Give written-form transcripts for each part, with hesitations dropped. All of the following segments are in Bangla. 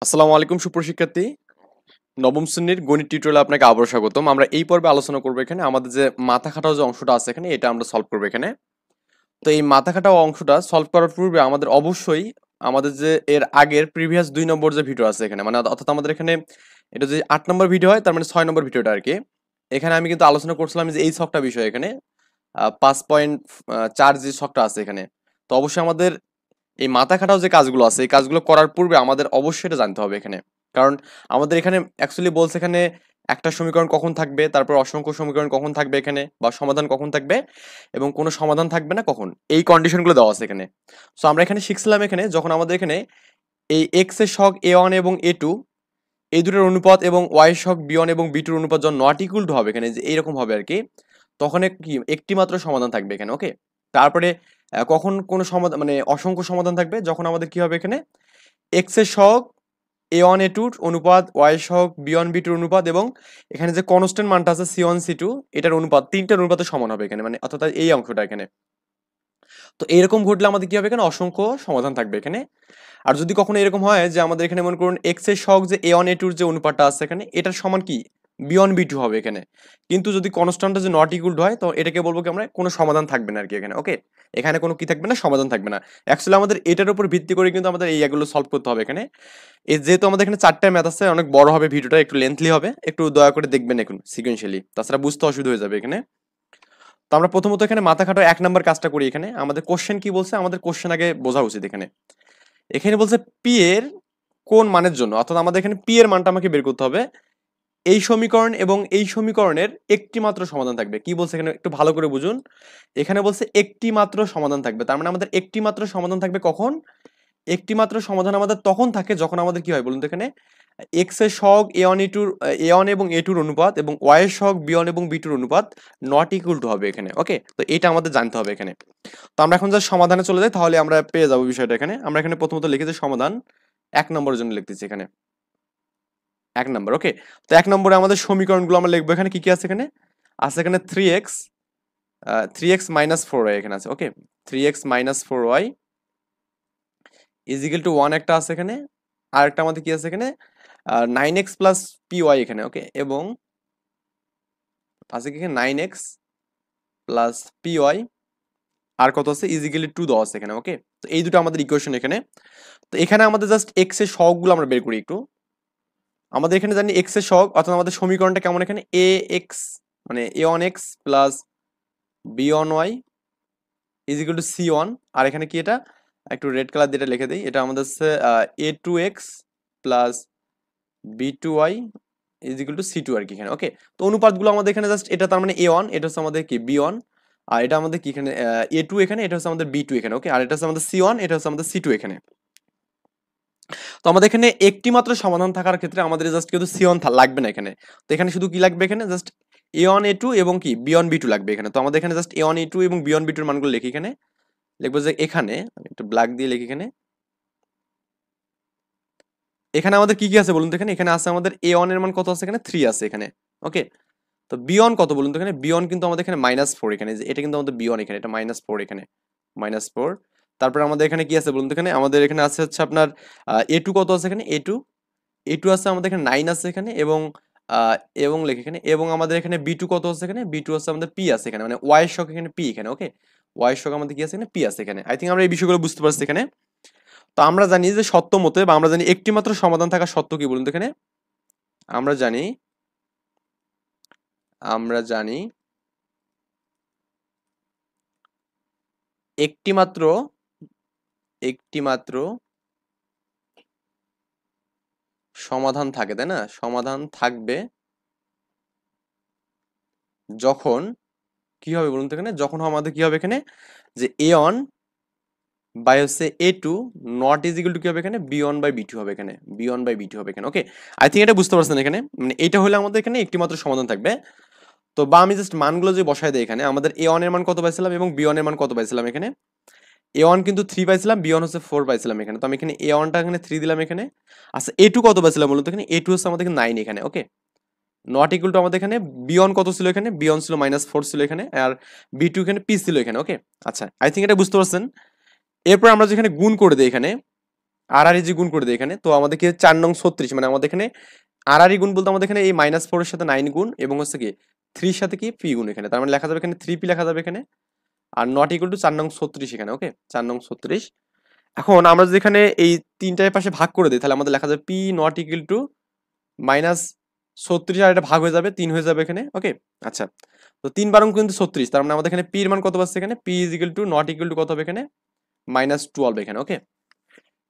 আসসালামু আলাইকুম সুপ্রশিক্ষার্থী। নবম শ্রেণীর গণিত টিউটোরিয়ালে আপনাকে আবারও স্বাগতম। আমরা এই পর্বে আলোচনা করব এখানে আমাদের যে মাথা খাটাও যে অংশটা আছে এখানে এটা আমরা সলভ করব এখানে। তো এই মাথা খাটাও অংশটা সলভ করার পূর্বে আমাদের অবশ্যই আমাদের যে এর আগের প্রিভিয়াস ২ নম্বর যে ভিডিও আছে এখানে মানে অর্থাৎ আমাদের এখানে এটা যদি ৮ নম্বর ভিডিও হয় তার মানে ৬ নম্বর ভিডিওটা আরকি। এখানে আমি কিন্তু আলোচনা করছিলাম যে এই ছকটা বিষয় এখানে ৫.৪ যে ছকটা আছে এখানে। তো অবশ্যই আমাদের এই মাথা খাটাও যে কাজগুলো আছে এই কাজগুলো করার পূর্বে আমাদের অবশ্যই এটা জানতে হবে এখানে। কারণ আমাদের এখানে অ্যাকচুয়ালি বলছে এখানে একটা সমীকরণ কখন থাকবে, তারপর অসংখ্য সমীকরণ কখন থাকবে এখানে বা সমাধান কখন থাকবে এবং কোনো সমাধান থাকবে না কখন। এই কন্ডিশনগুলো দেওয়া আছে এখানে। সো আমরা এখানে শিখছিলাম এখানে যখন আমাদের এখানে এই x এর সহগ a1 এবং a2 এই দুটোর অনুপাত এবং y এর সহগ b1 এবং b2 এর অনুপাত যখন নট ইকুয়াল টু হবে এখানে যে এইরকম হবে আরকি। তখন কি একটি মাত্র সমাধান থাকবে এখানে, ওকে? তারপরে কখন কোনো সমাধান মানে অসংখ্য সমাধান থাকবে যখন আমাদের কি হবে এখানে x এর সহগ a1 a2 র অনুপাত y এর সহগ b1 b2 র অনুপাত এবং এখানে যে কনস্ট্যান্ট মানটা আছে c1 c2 এটার অনুপাত তিনটার অনুপাতে সমান হবে এখানে মানে অর্থাৎ এই অংশটা এখানে। তো এরকম ঘটলে আমাদের কি হবে এখানে অসংখ্য সমাধান থাকবে এখানে। আর যদি কখনো এরকম হয় যে আমাদের এখানে মনে করুন x এর সহগ যে a1 a2 র যে অনুপাতটা আছে এখানে এটার সমান কি b1 b2 হবে এখানে। কিন্তু যদি কনস্ট্যান্টটা যে নট ইকুয়াল টু হয় তো এটাকে বলবো কি আমরা কোনো সমাধান থাকবে না আরকি এখানে, ওকে? এখানে কোনো কি থাকবে না সমাধান থাকবে না। অ্যাকচুয়ালি আমাদের এটার উপর ভিত্তি করে কিন্তু আমাদের এইগুলো সলভ করতে হবে এখানে। যেহেতু আমাদের এখানে ৪ টা ম্যাথ আছে অনেক বড় হবে ভিডিওটা একটু লেন্থলি হবে। একটু দয়া করে দেখবেন এখন সিকোয়েন্সিয়ালি। তাছাড়া বুঝতে অসুবিধা হয়ে যাবে এখানে। তো আমরা প্রথমত এখানে মাথা খাটো ১ নাম্বার কাজটা করি এখানে। আমাদের কোশ্চেন কি বলছে? আমাদের কোশ্চেন আগে বোঝা উচিত এখানে। এখানে বলছে পি এর কোন মানের জন্য অর্থাৎ আমাদের এখানে পি এর মানটা আমাকে বের করতে হবে। এই সমীকরণ এবং এই সমীকরণের একটি মাত্র সমাধান থাকবে। কি বলছে এখানে একটু ভালো করে বুঝুন। এখানে বলছে একটি মাত্র সমাধান থাকবে। তার মানে আমাদের একটি মাত্র সমাধান থাকবে কখন? একটি মাত্র সমাধান আমাদের তখন থাকে যখন আমাদের কি হয় বলুন তো এখানে x এর সহগ a1 a2 a1 এবং a2 এর অনুপাত এবং y এর সহগ b1 এবং b2 এর অনুপাত নট ইকুয়াল টু হবে এখানে, ওকে? তো এটা আমাদের জানতে হবে এখানে। তো আমরা এখন যা সমাধানে চলে যাই তাহলে আমরা পেয়ে যাবো বিষয়টা এখানে। আমরা এখানে প্রথমত লিখেছি সমাধান ১ নম্বরের জন্য লিখতেছি এখানে। ১ নম্বর, ওকে? তো ১ নম্বরে আমাদের সমীকরণগুলো আমরা লিখবো এখানে কি, কি আছে এখানে? আছে এখানে 3x 4y এখানে আছে, ওকে? 3x 4y is equal to 1 একটা আছে এখানে। আরেকটা আমাদের কি আছে এখানে 9x প্লাস py এখানে, ওকে? এবং আছে কি এখানে 9x প্লাস py আর কত আছে ইজ ইকুয়াল টু 2 দেওয়া আছে এখানে, ওকে? তো এই দুটো আমাদের ইকুয়েশন এখানে। তো এখানে আমাদের জাস্ট x এর সহগগুলো আমরা বের করি একটু। আমাদের এখানে জানি x এর সহগ অর্থাৎ আমাদের সমীকরণটা কেমন এখানে ax মানে a1x plus b1y is equal to c1 আর এখানে কি এটা একটু রেড কালার দিয়ে এটা লিখে দেই। এটা আমাদের হচ্ছে a2x plus b2y is equal to c2 আর কি এখানে, ওকে? তো অনুপাতগুলো আমাদের এখানে জাস্ট এটা তার মানে a1 এটা হচ্ছে আমাদের কি b1 আর এটা আমাদের কি এখানে a2 এখানে এটা হচ্ছে আমাদের b2 এখানে, ওকে? আর এটা হচ্ছে আমাদের c1 এটা হচ্ছে আমাদের c2 এখানে। তো আমাদের এখানে একটি মাত্র সমাধান থাকার ক্ষেত্রে আমাদের জাস্ট কিন্তু c1 লাগবে না এখানে। তো এখানে শুধু কি লাগবে এখানে জাস্ট a1 a2 এবং কি b1 b2 লাগবে এখানে। তো আমাদের এখানে জাস্ট a1 a2 এবং b1 b2 এর মানগুলো লিখি এখানে। লিখবো যে এখানে আমি একটু ব্ল্যাক দিয়ে লিখি এখানে। এখানে আমাদের কি, কি আছে বলুন তো এখানে? এখানে আছে আমাদের a1 এর মান কত আছে এখানে 3 আছে এখানে, ওকে? তো b1 কত বলুন তো এখানে? b1 কিন্তু আমাদের এখানে -4 এখানে যে এটা কিন্তু আমাদের b1 এখানে এটা -4 এখানে -4। তারপরে আমাদের এখানে কি আছে বলুন তো এখানে? আমাদের এখানে আছে হচ্ছে আপনার a2 কত আছে এখানে? a2 আছে আমাদের এখানে 9 আছে এখানে আ এবং লিখি এখানে এবং আমাদের এখানে b2 কত আছে এখানে? b2 আছে আমাদের p আছে এখানে মানে y এর সহগ এখানে p এখানে, ওকে? y এর সহগ আমাদের কি আছে এখানে? p আছে এখানে। আই থিংক আমরা এই বিষয়গুলো বুঝতে পারছি এখানে। তো আমরা জানি যে সত্য মতে বা আমরা জানি একটি মাত্র সমাধান থাকা সত্য কি বলুন তো এখানে? আমরা জানি আমরা জানি একটি মাত্র একটি মাত্র সমাধান থাকে, তাই না? সমাধান থাকবে যখন কি হবে বলুন তো এখানে? যখন আমাদের কি হবে এখানে? যে a1 বাই হচ্ছে a2 not is equal to কি হবে এখানে? b1 বাই b2 হবে এখানে। b1 বাই b2 হবে এখানে, ওকে? আই থিংক এটা বুঝতে পারছেন এখানে। মানে এটা হলে আমাদের এখানে একটি মাত্র সমাধান থাকবে। তো বা আমি জাস্ট মানগুলো যদি বসায় দেই এখানে আমাদের a1 এর মান কত পাইছিলাম এবং b1 এর মান কত পাইছিলাম এখানে? a1 কিন্তু 3 পাইছিলাম, b1 হচ্ছে 4 পাইছিলাম এখানে। তো আমি এখানে a1 টা এখানে 3 দিলাম এখানে। আচ্ছা a2 কত পাইছিলাম বলুন তো এখানে? a2 হচ্ছে আমাদের এখানে 9 এখানে, ওকে? নট ইকুয়াল টু আমাদের এখানে b1 কত ছিল এখানে? b1 ছিল -4 ছিল এখানে আর b2 এখানে p ছিল এখানে, ওকে? আচ্ছা আই থিংক এটা বুঝতে পারছেন। এরপর আমরা যেখানে গুণ করে দেই এখানে আর আর ইজি গুণ করে দিই এখানে, তো আমাদের কি 4 নং 36, মানে আমাদের এখানে আর আর গুণ বলতে আমাদের এখানে এই -4 এর সাথে 9 গুণ এবং হচ্ছে কি 3 এর সাথে কি পি গুণ এখানে, তার মানে লেখা যাবে এখানে 3p লেখা যাবে এখানে, আর নট ইকুয়াল টু 4 নং 36 এখানে। ওকে, 4 নং 36। এখন আমরা যদি এখানে এই তিনটার পাশে ভাগ করে দিই তাহলে আমাদের লেখা যাবে পি নট ইকুয়াল টু -36, আর এটা ভাগ হয়ে যাবে 3 হয়ে যাবে এখানে। ওকে, আচ্ছা, তো 3 বারং কিন্তু 36, তার মানে আমাদের এখানে পি এর মান কত পাচ্ছে এখানে, P is equal to not equal to কত হবে এখানে -12 এখানে। ওকে,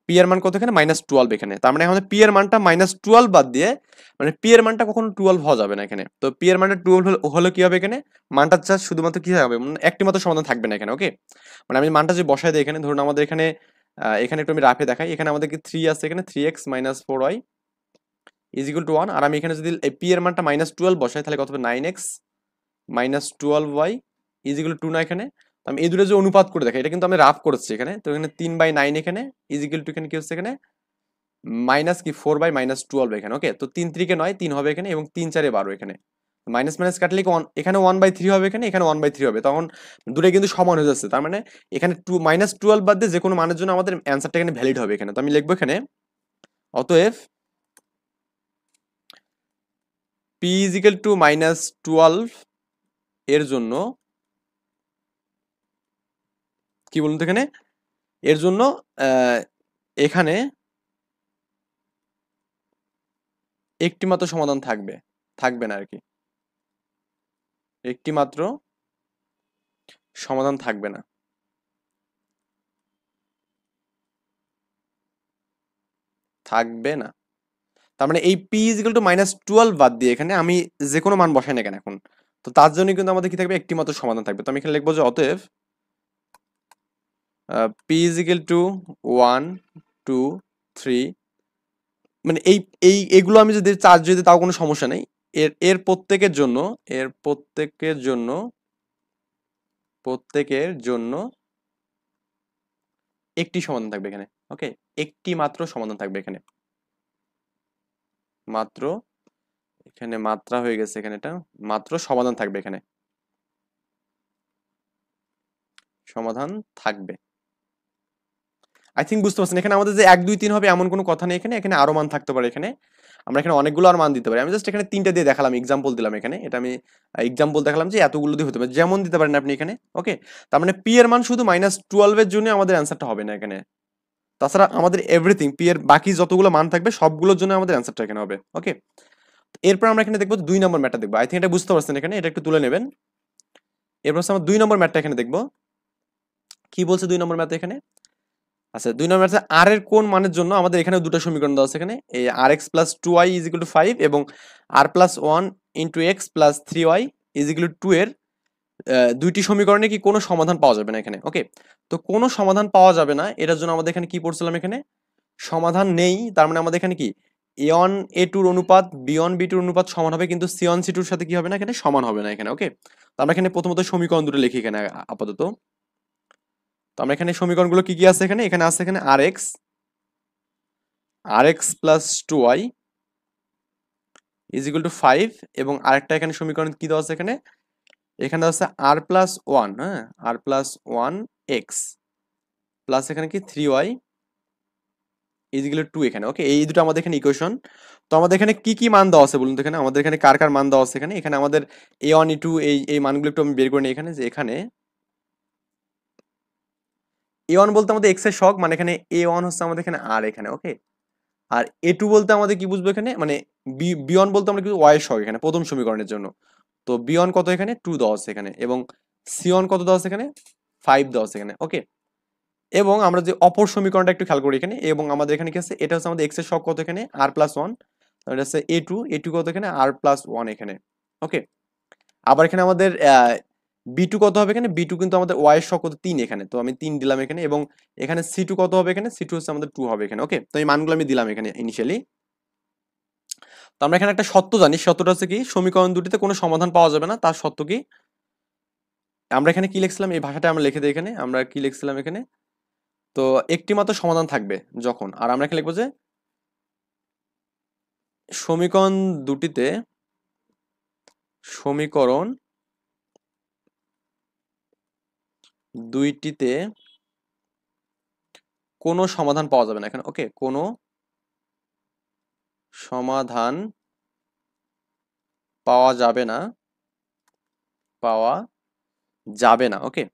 পি এর মান কত এখানে -12 এখানে, তার মানে আমাদের পি এর মানটা -12 বাদ দিয়ে, মানে পি এর মানটা কখনো 12 হওয়া যাবে না এখানে, তো পি এর মানটা 12 হলে কি হবে এখানে, মানটা জাস্ট শুধুমাত্র কি হবে, মানে একটি মাত্র সমাধান থাকবে না এখানে। ওকে, মানে আমি মানটা যদি বসাই দিই এখানে, ধরুন আমাদের এখানে এখানে একটু আমি রাফে দেখাই, এখানে আমাদের কি 3 আছে এখানে, 3x - 4y is equal to 1, আর আমি এখানে যদি পি এর মানটা -12 বসাই তাহলে কত হবে 9x - 12y is equal to 2 না এখানে। তো আমি এই দুটো যে অনুপাত করে দেখাই, এটা কিন্তু আমি রাফ করেছি এখানে, তো এখানে 3/9 এখানে ইজ ইকুয়াল টু এখানে কি হচ্ছে এখানে মাইনাস কি 4/-12 এখানে। ওকে, তো 3 3 কে 9, 3 হবে এখানে, এবং 3 4 12 এখানে, মাইনাস মাইনাস কাটলে কি এখানে 1/3 হবে এখানে, এখানে 1/3 হবে, তখন দুটোই কিন্তু সমান হয়ে যাচ্ছে, তার মানে এখানে -12 বাদ দিয়ে যে কোনো মানের জন্য আমাদের অ্যান্সারটা এখানে ভ্যালিড হবে এখানে। তো আমি লিখবো এখানে অতএব p ইজ ইকুয়াল টু -12 এর জন্য কি বলুন তো এখানে, এর জন্য এখানে একটি মাত্র সমাধান থাকবে, থাকবে না আর কি, একটি মাত্র সমাধান থাকবে না, থাকবে না। তার মানে এই p ইজ ইকুয়াল টু -12 বাদ দিয়ে এখানে আমি যে কোনো মান বসাই না কেন এখন, তো তার জন্য কিন্তু আমাদের কি থাকবে, একটি মাত্র সমাধান থাকবে। তো আমি এখানে লিখবো যে অতএব p ইজ ইকুয়াল টু 1 2 3, মানে এই এই এগুলো আমি যদি চার্জ যদি তাও কোনো সমস্যা নেই, এর এর প্রত্যেকের জন্য, এর প্রত্যেকের জন্য, প্রত্যেকের জন্য একটি সমাধান থাকবে এখানে। ওকে, একটি মাত্র সমাধান থাকবে এখানে, মাত্র, এখানে মাত্রা হয়ে গেছে এখানে, এটা মাত্র সমাধান থাকবে এখানে, সমাধান থাকবে। আই থিঙ্ক বুঝতে পারছেন, এখানে আমাদের যে 1 2 3 হবে এমন কোনো কথা নেই এখানে, এখানে আরো মান থাকতে পারে এখানে, আমরা এখানে অনেকগুলো আর মান দিতে পারি। আমি জাস্ট এখানে তিনটা দিয়ে দেখালাম, এক্সাম্পল দিলাম এখানে, এটা আমি এক্সাম্পল দেখালাম যে এতগুলো দিয়ে হতে পারে, যেমন দিতে পারেন আপনি এখানে। ওকে, তার মানে পি এর মান শুধু -12 এর জন্য আমাদের অ্যান্সারটা হবে না এখানে, তাছাড়া আমাদের এভরিথিং পি এর বাকি যতগুলো মান থাকবে সবগুলোর জন্য আমাদের অ্যান্সারটা এখানে হবে। ওকে, এরপর আমরা এখানে দেখবো 2 নম্বর ম্যাটটা দেখবো, আই থিঙ্ক এটা বুঝতে পারছেন এখানে, এটা একটু তুলে নেবেন। এরপর আমরা 2 নম্বর ম্যাটটা এখানে দেখবো, কি বলছে 2 নম্বর ম্যাথ এখানে। আচ্ছা, 2 নম্বর ম্যাথে আর এর কোন মানের জন্য আমাদের এখানে দুটো সমীকরণ দেওয়া আছে এখানে, এই rx + 2y = 5 এবং r + 1 * x + 3y = 2 এর দুইটি সমীকরণে কি কোনো সমাধান পাওয়া যাবে না এখানে। ওকে, তো কোনো সমাধান পাওয়া যাবে না, এটার জন্য আমাদের এখানে কি পড়ছিলাম এখানে, সমাধান নেই, তার মানে আমাদের এখানে কি a1 a2 এর অনুপাত b1 b2 এর অনুপাত সমান হবে, কিন্তু c1 c2 এর সাথে কি হবে না এখানে, সমান হবে না এখানে। ওকে, তো আমরা এখানে প্রথমত সমীকরণ দুটো লিখি এখানে আপাতত। তো আমরা এখানে সমীকরণগুলো কি কি আছে এখানে, এখানে আছে এখানে rx + 2y = 5, এবং আরেকটা এখানে সমীকরণ কি দেওয়া আছে এখানে, এখানে আছে r + 1, হ্যাঁ, r + 1 x প্লাস এখানে কি 3y = 2 এখানে। ওকে, এই দুটো আমাদের এখানে ইকুয়েশন। তো আমাদের এখানে কি কি মান দেওয়া আছে বলুন তো এখানে, আমাদের এখানে কার কার মান দেওয়া আছে এখানে, এখানে আমাদের a1 a2 এই মানগুলো একটু আমি বের করে নিই এখানে, যে এখানে a1 বলতে আমাদের x এর সহগ, মানে এখানে a1 হচ্ছে আমাদের এখানে r এখানে। ওকে, আর a2 বলতে আমাদের কি বুঝবো এখানে, মানে b1 বলতে আমরা কি y এর সহগ এখানে প্রথম সমীকরণের জন্য, তো b1 কত এখানে 2 দেওয়া আছে এখানে, এবং c1 কত দেওয়া আছে এখানে 5 দেওয়া আছে এখানে। ওকে, এবং আমরা যে অপর সমীকরণটা একটু খেয়াল করি এখানে, এবং আমাদের এখানে কি আছে, এটা হচ্ছে আমাদের x এর সহগ কত এখানে r + 1, এটা হচ্ছে a2 কত এখানে r + 1 এখানে। ওকে, আবার এখানে আমাদের b2 কত হবে এখানে, b2 কিন্তু আমাদের y এর সহগ কত 3 এখানে, তো আমি 3 দিলাম এখানে, এবং এখানে c2 কত হবে এখানে, c2 হচ্ছে আমাদের 2 হবে এখানে। ওকে, তো এই মানগুলো আমি দিলাম এখানে ইনিশিয়ালি। তো আমরা এখানে একটা সত্য জানি, সত্যটা হচ্ছে কি, সমীকরণ দুটিতে কোনো সমাধান পাওয়া যাবে না, তার সত্য কি, আমরা এখানে কি লিখছিলাম, এই ভাষাটা আমরা লিখে দিই এখানে, আমরা কি লিখছিলাম এখানে, তো একটি মাত্র সমাধান থাকবে যখন, আর আমরা এখানে লিখবো যে সমীকরণ দুটিতে, সমীকরণ দুইটিতে কোনো সমাধান পাওয়া যাবে না এখানে, ওকে, কোনো সমাধান পাওয়া যাবে না, পাওয়া যাবে না, ওকে,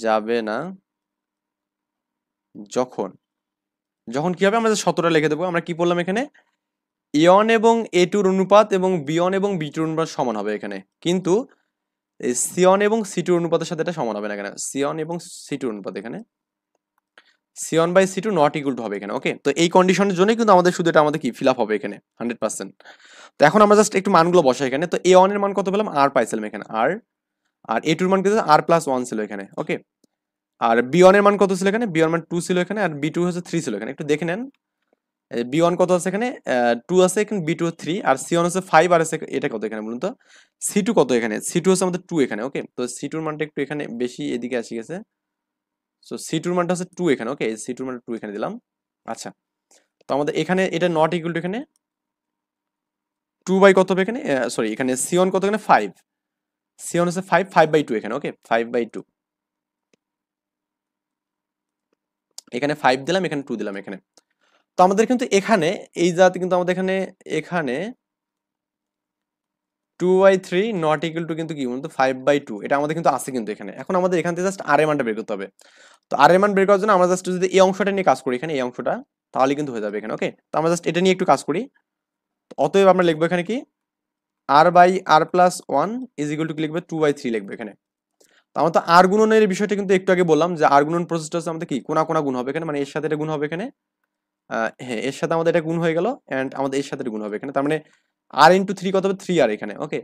যাবে না, যখন, যখন কি হবে আমরা শতটা লিখে দেবো। আমরা কি বললাম এখানে, A1 এবং A2 অনুপাত এবং B1 এবং B2 অনুপাত সমান হবে এখানে, কিন্তু এই C1 এবং C2 অনুপাতের সাথে এটা সমান হবে না এখানে, C1 এবং C2 অনুপাত এখানে C1/C2 নট ইকুয়াল টু হবে এখানে, ওকে। তো এই কন্ডিশনের জন্য কিন্তু আমাদের শুধু এটা আমাদের কি ফিল আপ হবে এখানে 100%। তো এখন আমরা জাস্ট একটু মানগুলো বসাই এখানে। তো A1 এর মান কত পেলাম, আর পাইছিলাম এখানে আর, আর A2 এর মান কত, R+1 ছিল এখানে, ওকে। আর B1 এর মান কত ছিল এখানে, B1 মান 2 ছিল এখানে, আর B2 হচ্ছে 3 ছিল এখানে। একটু দেখে নেন, B1 কত আছে এখানে, 2 আছে এখানে, B2 3, আর C1 হচ্ছে 5, আর আছে এটা কত এখানে বলুন তো, C2 কত এখানে, C2 হচ্ছে আমাদের 2 এখানে, ওকে। তো C2 এর মানটা একটু এখানে বেশি এদিকে আসি গেছে, সো C2 এর মানটা হচ্ছে 2 এখানে, ওকে। C2 এর মানটা 2 এখানে দিলাম। আচ্ছা, তো আমাদের এখানে এটা নট ইকুয়াল টু এখানে 2 বাই কত হবে এখানে, সরি এখানে C1 কত এখানে 5, C1 হচ্ছে 5, 5/2 এখানে, ওকে, 5/2 এখানে 5 দিলাম, এখানে 2 দিলাম এখানে। তো আমাদের কিন্তু এখানে এই জাতি কিন্তু আমাদের এখানে এখানে 2/3 নট ইকুয়াল টু কিন্তু কি বলতো 5/2, এটা আমাদের কিন্তু আছে কিন্তু এখানে। এখন আমাদের এখান থেকে জাস্ট আর এর মানটা বের করতে হবে। তো আর এর মান বের করার জন্য আমরা জাস্ট যদি এই অংশটা নিয়ে কাজ করি এখানে, এই অংশটা, তাহলে কিন্তু হয়ে যাবে এখানে, ওকে। তো আমরা জাস্ট এটা নিয়ে একটু কাজ করি। তো অতএব আমরা লিখবো এখানে কি, R/R+1 ইজ ইকুয়াল টু কি লিখবে, 2/3 লিখবো এখানে। তো আমরা তো আর গুণনের বিষয়টা কিন্তু একটু আগে বললাম যে আর গুণন প্রসেসটা হচ্ছে আমাদের কি কোনা কোনা গুণ হবে এখানে, মানে এর সাথে এটা গুণ হবে এখানে, হ্যাঁ এর সাথে আমাদের এটা গুণ হয়ে গেল, এন্ড আমাদের এর সাথে এটা গুণ হবে এখানে। তার মানে R×3 কত হবে, 3R এখানে, ওকে।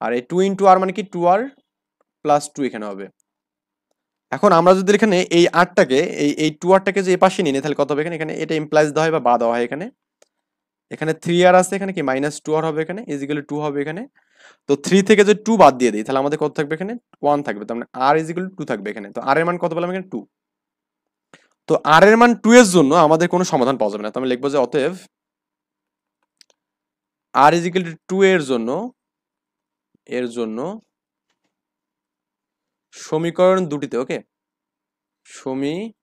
আর এই 2 × R মানে কি 2R+2 এখানে হবে। এখন আমরা যদি এখানে এই আরটাকে এই 2R যে এই পাশে নিই তাহলে কত হবে এখানে, এখানে এটা ইমপ্লাইজ দেওয়া হয় বা দেওয়া হয় এখানে, এখানে 3R আছে এখানে কি -2R হবে এখানে, ইজ ইকুয়াল টু 2 হবে এখানে। তো 3 থেকে যদি 2 বাদ দিয়ে দিই তাহলে আমাদের কত থাকবে এখানে, 1 থাকবে। তার মানে R ইজ ইকুয়াল টু 2 থাকবে এখানে। তো R এর মান কত পেলাম এখানে, 2। তো R এর মান 2 এর জন্য আমাদের কোনো সমাধান পাওয়া যাবে না। তো আমি লিখবো যে অতএব R ইজ ইকুয়াল টু 2 এর জন্য সমীকরণ দুটিতে, ওকে, সমীকরণ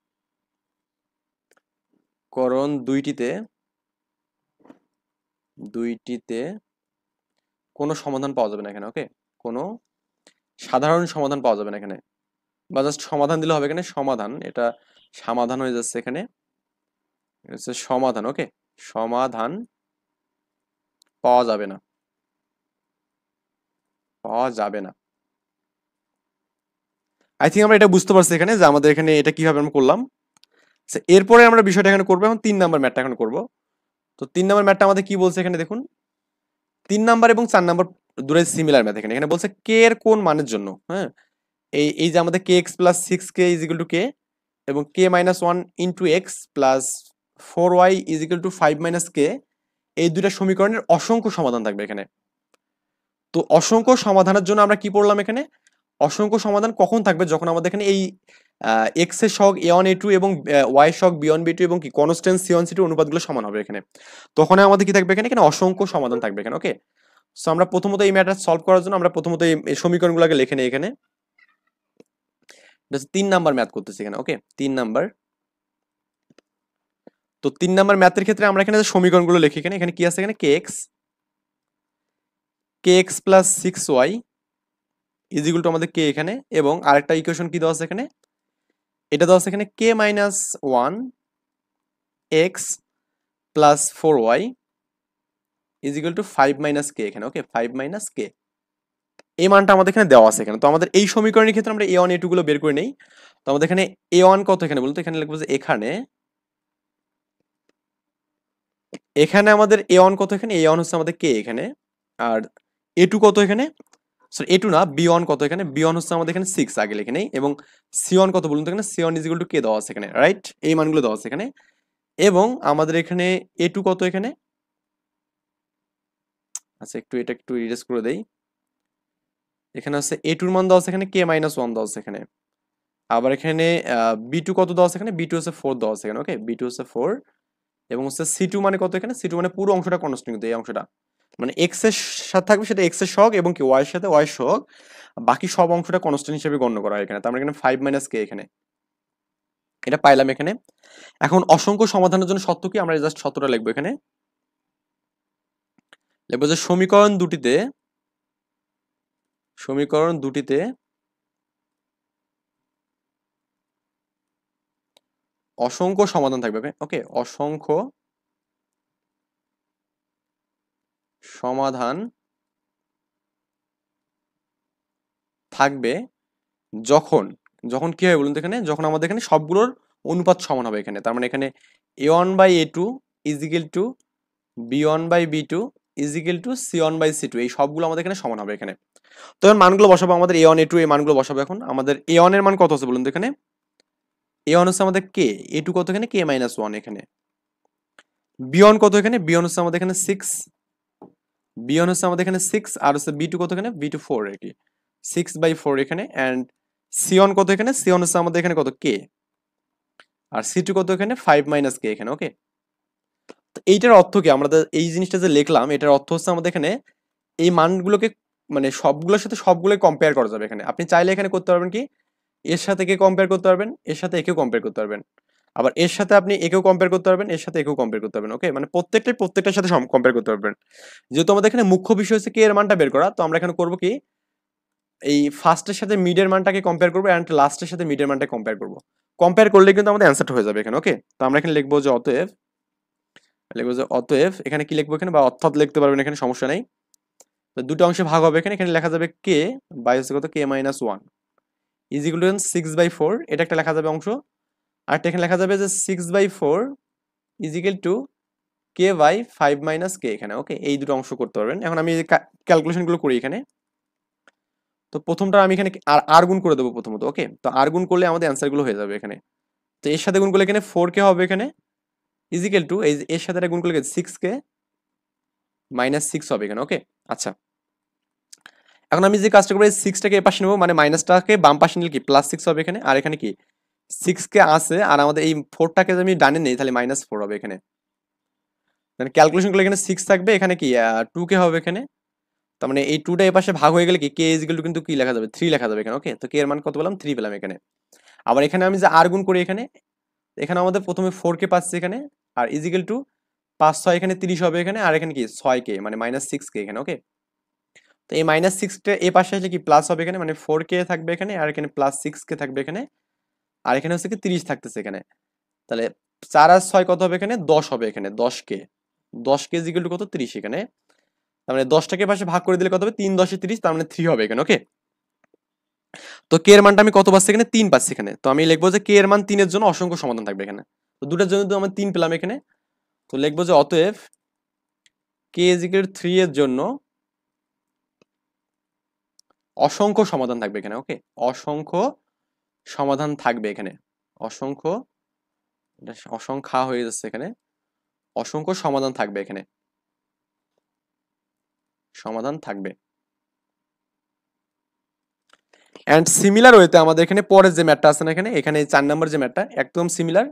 দুইটিতে কোনো সমাধান পাওয়া যাবে না এখানে, ওকে। কোনো সাধারণ সমাধান পাওয়া যাবে না এখানে, বা জাস্ট সমাধান দিলে হবে এখানে, সমাধান, এটা সমাধান হয়ে যাচ্ছে এখানে, এটা হচ্ছে সমাধান, ওকে। সমাধান পাওয়া যাবে না, পাওয়া যাবে না। আই থিঙ্ক আমরা এটা বুঝতে পারছি এখানে যে আমাদের এখানে এটা কিভাবে আমরা করলাম। এরপরে আমরা বিষয়টা এখানে করবো, এখন 3 নাম্বার ম্যাথটা এখন করবো। তো 3 নাম্বার ম্যাথটা আমাদের কি বলছে এখানে দেখুন, 3 নাম্বার এবং 4 নাম্বার দুটোই সিমিলার ম্যাথ। এখানে এখানে বলছে কে এর কোন মানের জন্য, হ্যাঁ, এই যে আমাদের kx+6k ইজ ইকুয়াল টু কে, এবং k-1 × x+4y is equal to 5 - k, এই দুইটা সমীকরণের অসংখ্য সমাধান থাকবে এখানে। তো অসংখ্য সমাধানের জন্য আমরা কি পড়লাম এখানে, অসংখ্য সমাধান কখন থাকবে, যখন আমাদের এখানে এই এক্স এর সহগ a1 a2 এবং ওয়াই এর সহগ b1 b2 এবং কি কনস্ট্যান্ট c1 c2 অনুপাতগুলো সমান হবে এখানে, তখন আমাদের কি থাকবে এখানে, এখানে অসংখ্য সমাধান থাকবে এখানে, ওকে। সো আমরা প্রথমত এই ম্যাটার সলভ করার জন্য আমরা প্রথমত এই সমীকরণগুলোকে লিখে নেই এখানে। 3 নাম্বার ম্যাথ করতেছি এখানে, ওকে, 3 নাম্বার। তো 3 নাম্বার ম্যাথের ক্ষেত্রে আমরা এখানে যে সমীকরণগুলো লিখি এখানে, এখানে কি আছে এখানে, kx+6y ইজ ইকুয়াল টু আমাদের কে এখানে, এবং আরেকটা ইকুয়েশন কি দেওয়া আছে এখানে, এটা দেওয়া আছে এখানে k-1 x+4y is equal to 5 - k এখানে, ওকে, 5 - k, এই মানটা আমাদের এখানে দেওয়া আছে এখানে। তো আমাদের এই সমীকরণের ক্ষেত্রে আমরা a1 a2 গুলো বের করে নেই। তো আমাদের এখানে a1 কত এখানে বলতো, এখানে লিখবো যে এখানে আমাদের a1 কত এখানে, a1 হচ্ছে আমাদের k এখানে, আর a2 কত এখানে, সরি a2 না, b1 কত এখানে, b1 হচ্ছে আমাদের এখানে 6 আগে লিখে নেই, এবং c1 কত বলুন তো এখানে, c1 is equal to k দেওয়া আছে এখানে, রাইট, এই মানগুলো দেওয়া আছে এখানে। এবং আমাদের এখানে a2 কত এখানে, আচ্ছা একটু এটা একটু ইরেজ করে দেই, এখানে আছে a2 এর মান দেওয়া আছে এখানে k-1 দেওয়া আছে এখানে। আবার এখানে b2 কত দেওয়া আছে এখানে, b2 হচ্ছে 4 দেওয়া আছে এখানে, ওকে, b2 হচ্ছে 4, এবং হচ্ছে c2 মানে কত এখানে, c2 মানে পুরো অংশটা কনস্ট্যান্ট, কিন্তু এই অংশটা মানে x এর সাথে থাকবে সেটা x এর সহগ, এবং কি y এর সাথে y এর সহগ, বাকি সব অংশটা কনস্ট্যান্ট হিসেবে গণ্য করা হয় এখানে। তার মানে এখানে 5 - k এখানে, এটা পাইলাম এখানে। এখন অসংখ্য সমাধানের জন্য সত্য কি, আমরা জাস্ট সত্যটা লিখবো এখানে। লিখবো যে সমীকরণ দুটিতে অসংখ্য সমাধান থাকবে। ওকে, অসংখ্য সমাধান থাকবে যখন, যখন কি হবে বলুন তো এখানে, যখন আমাদের এখানে সবগুলোর অনুপাত সমান হবে এখানে। তার মানে এখানে a1/a2 is equal two b1/b2 is equal two c1/c2, এই সবগুলো আমাদের এখানে সমান হবে এখানে। তো এখন মানগুলো বসাবো, আমাদের a1 a2 এই মানগুলো বসাবো। এখন আমাদের a1 এর মান কত আছে বলুন তো এখানে, a1 হচ্ছে আমাদের k, a2 কত এখানে k-1 এখানে, b1 কত এখানে, b1 হচ্ছে আমাদের এখানে 6, b1 হচ্ছে আমাদের এখানে 6, আর হচ্ছে b2 কত এখানে, b2 4 আর কি, 6/4 এখানে। অ্যান্ড c1 কত এখানে, c1 হচ্ছে আমাদের এখানে কত k, আর c2 কত এখানে 5 - k এখানে। ওকে, তো এইটার অর্থ কি, আমরা এই জিনিসটা যে লিখলাম এটার অর্থ হচ্ছে আমাদের এখানে এই মানগুলোকে মানে সবগুলোর সাথে সবগুলোই কম্পেয়ার করা যাবে এখানে। আপনি চাইলে এখানে করতে পারবেন কি, এর সাথে কে কম্পেয়ার করতে পারবেন, এর সাথে একেও কম্পেয়ার করতে পারবেন, আবার এর সাথে আপনি একেও কম্পেয়ার করতে পারবেন, এর সাথে একেও কম্পেয়ার করতে পারবেন। ওকে, মানে প্রত্যেকটার সাথে কম্পেয়ার করতে পারবেন। যেহেতু আমাদের এখানে মুখ্য বিষয় হচ্ছে কে এর মানটা বের করা, তো আমরা এখানে করবো কি, এই ফার্স্টের সাথে মিডের মানটাকে কম্পেয়ার করবো অ্যান্ড লাস্টের সাথে মিডের মানটা কম্পেয়ার করবো। কম্পেয়ার করলে কিন্তু আমাদের অ্যান্সারটা হয়ে যাবে এখানে। ওকে, তো আমরা এখানে লিখবো যে অতএব এখানে কি লিখবো এখানে, বা অর্থাৎ লিখতে পারবেন এখানে, সমস্যা নেই। তো দুটো অংশে ভাগ হবে এখানে, এখানে লেখা যাবে কে বাই হচ্ছে কত k-1 ইজ ইকুয়াল টু 6/4, এটা একটা লেখা যাবে অংশ। আর এখানে লেখা যাবে যে 6/4 is equal to k/5 - k এখানে। ওকে, এই দুটো অংশ করতে পারবেন। এখন আমি ক্যালকুলেশন গুলো করি এখানে। তো প্রথমটা আমি এখানে আর গুণ করে দেবো প্রথমত। ওকে, তো আর গুণ করলে আমাদের অ্যান্সার গুলো হয়ে যাবে এখানে। তো এর সাথে গুণ করলে এখানে 4k হবে এখানে ইজ ইকুয়াল টু, এই এর সাথে গুণ করলে 6k -6 হবে এখানে। ওকে, আচ্ছা, এখন আমি যে কাজটা করবো, 6টাকে এ পাশে নেবো, মানে মাইনাসটাকে বাম পাশে নিলে কি +6 হবে এখানে। আর এখানে কি 6k আছে, আর আমাদের এই 4টাকে যদি আমি ডানে নেই তাহলে -4 হবে এখানে। মানে ক্যালকুলেশন করলে এখানে 6 থাকবে, এখানে কি 2k হবে এখানে। তার মানে এই 2টা এই পাশে ভাগ হয়ে গেলে কি k ইজ ইকুয়াল টু কিন্তু কি লেখা যাবে, 3 লেখা যাবে এখানে। ওকে, তো k এর মান কত পেলাম, 3 পেলাম এখানে। আবার এখানে আমি যে আর গুণ করি এখানে, এখানে আমাদের প্রথমে 4k পাচ্ছি এখানে, আর ইজ ইকুয়াল টু 5 6 এখানে 30 হবে এখানে, আর এখানে কি 6k মানে -6k এখানে। ওকে, তো এই -6টা এই পাশে আসলে কি প্লাস হবে এখানে, মানে 4k থাকবে এখানে, আর এখানে +6k থাকবে এখানে, আর এখানে হচ্ছে কি 30 থাকতেছে এখানে। তাহলে 4 আর 6 কত হবে এখানে, 10 হবে এখানে, 10k ইজ ইকুয়াল টু কত, 30 এখানে। তার মানে 10টাকে পাশে ভাগ করে দিলে কত হবে, 3 10 30, তার মানে 3 হবে এখানে। ওকে, তো কে এর মানটা আমি কত পাচ্ছি এখানে, 3 পাচ্ছি এখানে। তো আমি লিখবো যে কে এর মান 3 এর জন্য অসংখ্য সমাধান থাকবে এখানে। তো দুটার জন্য তো আমরা 3 পেলাম এখানে। তো লিখবো যে অতএব কে ইজ ইকুয়াল টু 3 এর জন্য অসংখ্য সমাধান থাকবে এখানে। ওকে, অসংখ্য সমাধান থাকবে এখানে, অসংখ্য, অসংখ্যা হয়ে যাচ্ছে এখানে, অসংখ্য সমাধান থাকবে এখানে, সমাধান থাকবে। এন্ড সিমিলার ওয়েতে আমাদের এখানে পরের যে ম্যাথটা আছে না এখানে, এখানে 4 নাম্বার যে ম্যাথটা একদম সিমিলার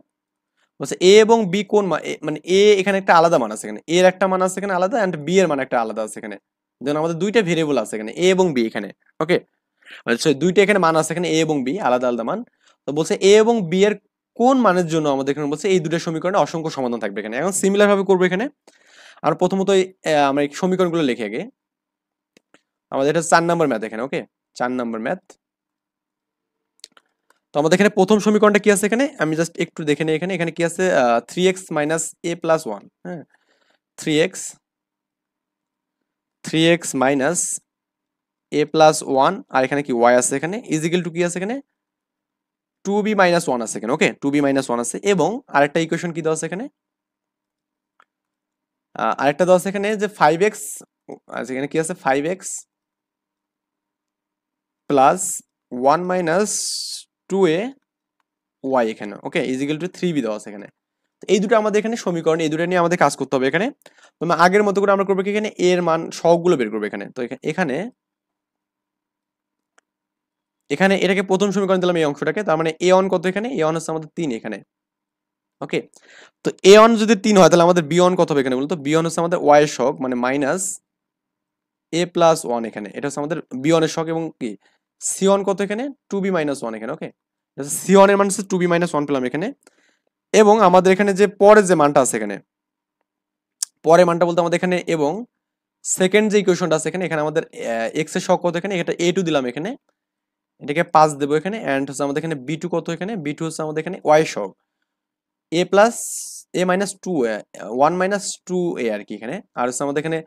বলছে, এ এবং বি কোন মানে এ এখানে একটা আলাদা মান আছে এখানে, এর একটা মান আছে এখানে আলাদা, এন্ড বি এর মান একটা আলাদা আছে এখানে। যেমন আমাদের দুইটা ভেরিয়েবল আছে এখানে এ এবং বি এখানে। ওকে, আচ্ছা, দুইটা এখানে মান আছে এখানে এ এবং বি, আলাদা আলাদা মান। তো বলছে এ এবং বি এর কোন মানের জন্য আমাদের এখানে বলছে এই দুটো সমীকরণে অসংখ্য সমাধান থাকবে এখানে। এখন সিমিলার ভাবে করবো এখানে। আর প্রথমত আমরা এই সমীকরণগুলো লিখে আগে, আমাদের এটা 4 নাম্বার ম্যাথ এখানে। ওকে, 4 নাম্বার ম্যাথ। তো আমাদের এখানে প্রথম সমীকরণটা কি আছে এখানে, আমি জাস্ট একটু দেখে নিই এখানে। এখানে কি আছে, 3x - a+1, হ্যাঁ, 3x 3x - a+1, আর এখানে কি y আছে এখানে ইজ ইকুয়াল টু কি আছে এখানে 2b - 1 আছে এখানে। ওকে, 2b - 1 আছে, এবং আরেকটা ইকুয়েশন কি দেওয়া আছে এখানে, আরেকটা দেওয়া আছে এখানে যে 5x, আচ্ছা এখানে কি আছে 5x + 1 - 2a y এখানে। ওকে, ইজ ইকুয়াল টু 3b দেওয়া আছে এখানে। তো এই দুটো আমাদের এখানে সমীকরণ, এই দুটো নিয়ে আমাদের কাজ করতে হবে এখানে। তো আগের মতো করে আমরা করবো কি, এখানে এর মান সবগুলো বের করবো এখানে। তো এখানে এখানে এটাকে প্রথম সমীকরণ দিলাম এই অংশটাকে। তার মানে a1 কত এখানে, a1 হচ্ছে আমাদের 3 এখানে। ওকে, তো a1 যদি 3 হয় তাহলে আমাদের b1 কত হবে এখানে বলতো, b1 হচ্ছে আমাদের y এর সহগ, মানে -a+1 এখানে। এটা হচ্ছে আমাদের b1 এর সহগ, এবং কি c1 কত এখানে 2b - 1 এখানে। ওকে, c1 এর মান হচ্ছে 2b - 1 পেলাম এখানে। এবং আমাদের এখানে যে পরের যে মানটা আছে এখানে, পরের মানটা বলতে আমাদের এখানে, এবং সেকেন্ড যে ইকুয়েশনটা আছে এখানে, এখানে আমাদের এক্স এর সহগ কত এখানে, এটা a2 দিলাম এখানে, এটাকে 5 দেবো এখানে, এন্ড হচ্ছে আমাদের এখানে b2 কত এখানে, b2 হচ্ছে আমাদের এখানে y সহগ a plus a minus 2 1 minus 2a আর কি এখানে, আর হচ্ছে আমাদের এখানে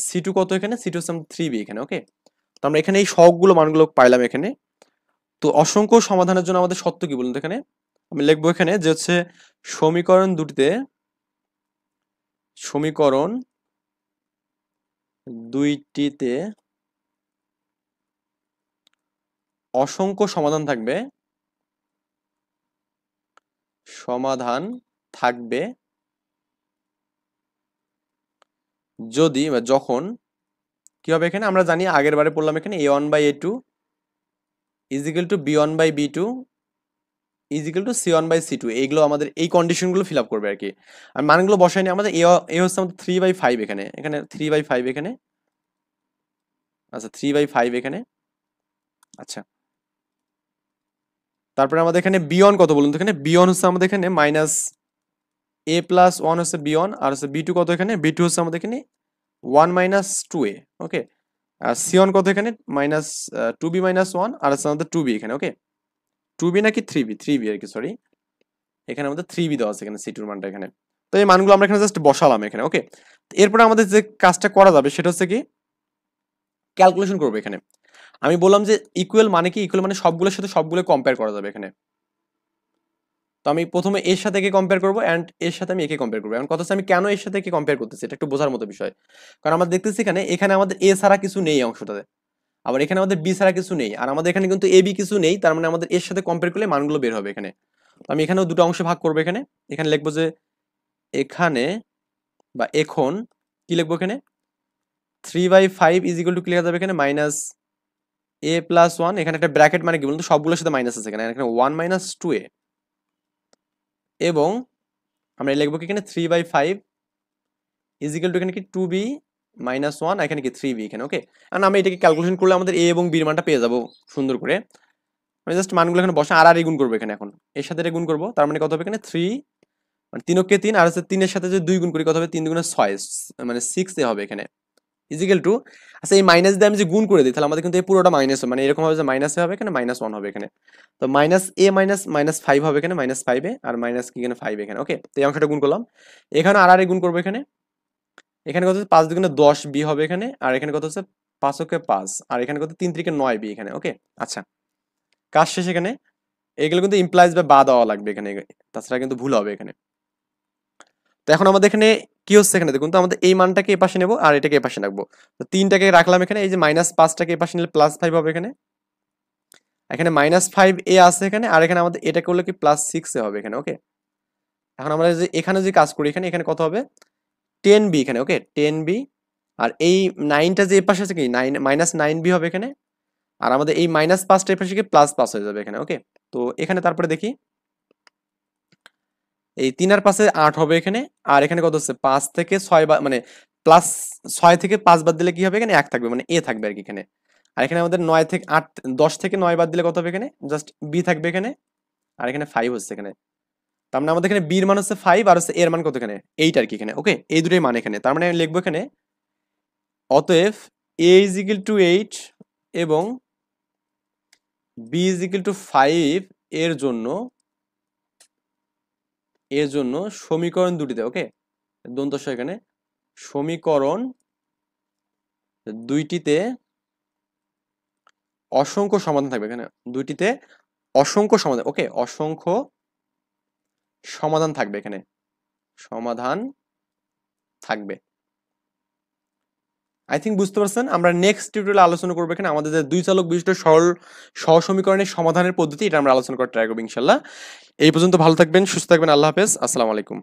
c2 কত এখানে, c2 হচ্ছে 3b এখানে। ওকে, তো আমরা এখানে এই সহগগুলো মানগুলো পাইলাম এখানে। তো অসংখ্য সমাধানের জন্য আমাদের শর্ত কি বলুন তো, এখানে আমি লিখবো এখানে যে হচ্ছে সমীকরণ দুইটিতে অসংখ্য সমাধান থাকবে যদি বা যখন কি হবে এখানে, আমরা জানি আগের বারে পড়লাম এখানে a1/a2 is equal to b1/b2 is equal to c1/c2, এইগুলো আমাদের এই কন্ডিশনগুলো ফিল আপ করবে আর কি। আর মানগুলো বসাই নি আমাদের, এ হচ্ছে আমাদের 3/5 এখানে, এখানে 3/5 এখানে, আচ্ছা 3/5 এখানে। আচ্ছা, তারপরে আমাদের এখানে b1 কত বলুন তো, এখানে b1 হচ্ছে আমাদের এখানে মাইনাস a প্লাস 1 হচ্ছে b1, আর হচ্ছে b2 কত এখানে, b2 হচ্ছে আমাদের এখানে 1 মাইনাস 2a। ওকে, আর c1 কত এখানে মাইনাস 2b মাইনাস 1, আর হচ্ছে আমাদের 2b এখানে। ওকে, 2b নাকি 3b আর কি, সরি, এখানে আমাদের 3b দেওয়া আছে এখানে c2 এর মানটা এখানে। তো এই মানগুলো আমরা এখানে জাস্ট বসালাম এখানে। ওকে, এরপরে আমাদের যে কাজটা করা যাবে সেটা হচ্ছে কি, ক্যালকুলেশন করবো এখানে। আমি বললাম যে ইকুয়াল মানে কি, ইকুয়াল মানে সবগুলোর সাথে সবগুলো কম্পেয়ার করা যাবে এখানে। তো আমি প্রথমে এর সাথে একে কম্পেয়ার করবো, এন্ড এর সাথে আমি একে কম্পেয়ার করবো। এখন কথা হচ্ছে আমি কেন এর সাথে একে কম্পেয়ার করতেছি, এটা একটু বোঝার মতো বিষয়। কারণ আমরা দেখতেছি এখানে, এখানে আমাদের এ ছাড়া কিছু নেই অংশটাতে, আবার এখানে আমাদের বি ছাড়া কিছু নেই, আর আমাদের এখানে কিন্তু এ বি কিছু নেই, তার মানে আমাদের এর সাথে কম্পেয়ার করলে মানগুলো বের হবে এখানে। তো আমি এখানেও দুটো অংশে ভাগ করবো এখানে। এখানে লিখবো যে এখানে বা এখন কি লিখবো এখানে, 3/5 ইজ ইকুয়াল টু কি লেখা যাবে এখানে, মাইনাস a প্লাস 1, এখানে একটা ব্র্যাকেট মানে কি বলুন তো, সবগুলোর সাথে মাইনাস আছে এখানে, এখানে 1 মাইনাস 2a, এবং আমরা লিখবো কি এখানে 3/5 ইজ ইকুয়াল টু এখানে কি 2b মাইনাস 1, এখানে কি 3b এখানে। ওকে, আর আমি এটাকে ক্যালকুলেশন করলে আমাদের a এবং b এর মানটা পেয়ে যাবো সুন্দর করে। আমি জাস্ট মানগুলো এখানে বসা আর গুণ করবো এখানে, এখন এর সাথে গুণ করবো, তার মানে কত হবে এখানে 3, মানে 3 কে 3, আর হচ্ছে 3 এর সাথে যদি 2 গুণ করি কত হবে, 3 দুগুণে 6, মানে 6 এ হবে এখানে, ইজিক্যাল টু। আচ্ছা, এই মাইনাস দিয়ে আমি যে গুণ করে দিই, তাহলে আমাদের কিন্তু এই পুরোটা মাইনাস, মানে এরকম হবে যে মাইনাসে হবে এখানে, -1 হবে এখানে। তো মাইনাস এ মাইনাস -5 হবে এখানে, -5 এ, আর মাইনাস কি এখানে 5 এখানে। ওকে, তো এই অংশটা গুণ করলাম, এখানে আর গুণ করবো এখানে। এখানে কত হচ্ছে 5 দুগুণে 10 বি হবে এখানে, আর এখানে কত হচ্ছে 5 কে 5, আর এখানে কত 3 3 9 বি এখানে। ওকে, আচ্ছা, কাজ শেষ এখানে। এগুলো কিন্তু ইমপ্লাইজ বা দেওয়া লাগবে এখানে, তাছাড়া কিন্তু ভুল হবে এখানে। তো এখন আমাদের এখানে কি হচ্ছে, এখানে দেখুন তো, আমাদের এই মানটাকে এই পাশে নেবো আর এটাকে এই পাশে রাখবো। তো 3টাকে রাখলাম এখানে, এই যে -5টাকে এই পাশে নিলে +5 হবে এখানে, এখানে -5a আছে এখানে, আর এখানে আমাদের এটা করলে কি +6a হবে এখানে। ওকে, এখন আমরা যে এখানে যে কাজ করি, এখানে এখানে কত হবে 10b এখানে। ওকে, 10b, আর এই 9টা যে এই পাশে আছে কি 9 -9b হবে এখানে, আর আমাদের এই -5টা এই পাশে কি +5 হয়ে যাবে এখানে। ওকে, তো এখানে তারপরে দেখি, এই 3 আর 5 8 হবে এখানে, আর এখানে কত হচ্ছে 5 থেকে 6 মানে +6 থেকে 5 বাদ দিলে কি হবে এখানে 1 থাকবে, মানে a থাকবে আর কি এখানে। আর এখানে আমাদের 9 থেকে 8 10 থেকে 9 বাদ দিলে কত হবে এখানে, জাস্ট b থাকবে এখানে, আর এখানে 5 হচ্ছে এখানে। তার মানে আমাদের এখানে b এর মান হচ্ছে 5, আর হচ্ছে a এর মান কত এখানে 8 আর কি এখানে। ওকে, এই দুটোই মান এখানে, তার মানে আমি লিখবো এখানে অতএব a is equal to 8 এবং b is equal to 5 এর জন্য সমীকরণ দুটিতে, ওকে, দন্তস্ব এখানে, সমীকরণ দুইটিতে অসংখ্য সমাধান থাকবে এখানে, দুইটিতে অসংখ্য সমাধান। ওকে, অসংখ্য সমাধান থাকবে এখানে, সমাধান থাকবে। আই থিঙ্ক বুঝতে পারছেন। আমরা নেক্সট টিউটোরিয়ালে আলোচনা করবো এখানে আমাদের যে দুই চালক বিশিষ্ট সরল সহসমীকরণের সমাধানের পদ্ধতি, এটা আমরা আলোচনা করার ট্রাই করবো ইনশাল্লাহ। এই পর্যন্ত ভালো থাকবেন, সুস্থ থাকবেন, আল্লাহ হাফেজ, আসসালামু আলাইকুম।